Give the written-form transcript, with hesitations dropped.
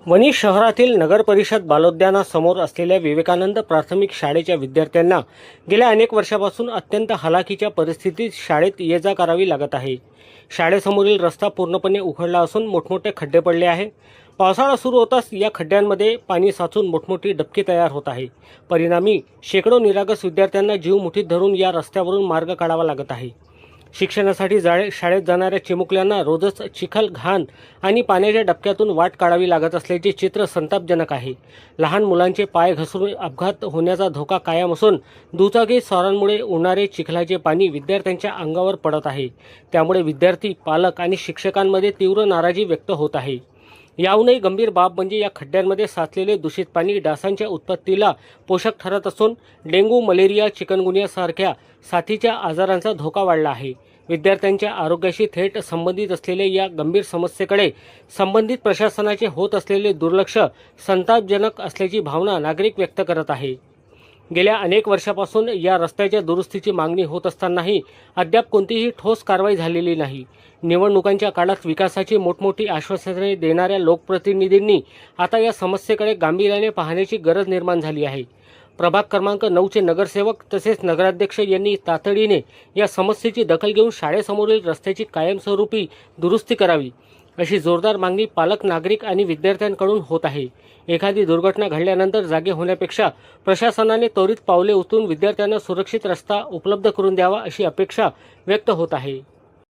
वणी शहरातील नगर परिषद बालोद्यानासमोर असलेल्या विवेकानंद प्राथमिक शाळेच्या विद्यार्थ्यांना गेल्या अनेक वर्षापासून अत्यंत हलाखीच्या परिस्थितीत शाळेत ये-जा करावी लागत आहे। शाळेसमोरील रस्ता पूर्णपणे उखडला असून मोठमोठे खड्डे पडले आहे। पावसाळा सुरू होताच या खड्ड्यांमध्ये पाणी साचून मोठमोठी डबके तयार होत आहे। परिणामी शेकडो निरागस विद्यार्थ्यांना जीव मुठीत धरून या रस्त्यावरून मार्ग काढावा लागत आहे। शिक्षणासाठी शाळेत जाणाऱ्या चिमुकल्यांना रोजच चिखल, घाण आणि पाण्याच्या डबक्यातून वाट काढावी लागत असल्याचे चित्र संतापजनक आहे। लहान मुलांचे पाय घसरून अपघात होण्याचा धोका कायम असून दुचाकी स्वारांमुळे उडणारे चिखलाचे पाणी विद्यार्थ्यांच्या अंगावर पडत आहे। त्यामुळे विद्यार्थी, पालक आणि शिक्षकांमध्ये तीव्र नाराजी व्यक्त होत आहे। याहूनही गंभीर बाब म्हणजे या खड्ड्यांमध्ये साचलेले दूषित पाणी डासांच्या उत्पत्तीला पोषक ठरत असून डेंग्यू, मलेरिया, चिकनगुनिया सारख्या साथीच्या आजारांचा धोका वाढला आहे। विद्यार्थ्यांच्या आरोग्याशी थेट संबंधित असलेल्या या गंभीर समस्येकडे संबंधित प्रशासनाचे होत असलेले दुर्लक्ष संतापजनक असल्याची भावना नागरिक व्यक्त करत आहे। गेल्या अनेक वर्षापासून या रस्त्याच्या दुरुस्तीची मागणी होत असतानाही अद्याप कोणतीही ठोस कारवाई झालेली नाही। निवडणुकांच्या काळात विकासाची मोठमोठी आश्वासने देणाऱ्या लोकप्रतिनिधींनी आता या समस्येकडे गांभीर्याने पाहण्याची गरज निर्माण झाली आहे। प्रभाग क्रमांक 9चे नगरसेवक तसेच नगराध्यक्ष यांनी तातडीने या समस्येची दखल घेऊन शाळेसमोरील रस्त्याची कायमस्वरूपी दुरुस्ती करावी, अशी जोरदार मागणी पालक, नागरिक आणि विद्यार्थ्यांकडून होत आहे। एखादी दुर्घटना घडल्यानंतर जागे होण्यापेक्षा प्रशासनाने त्वरित पावले उचलून विद्यार्थ्यांना सुरक्षित रस्ता उपलब्ध करून द्यावा, अशी अपेक्षा व्यक्त होत आहे।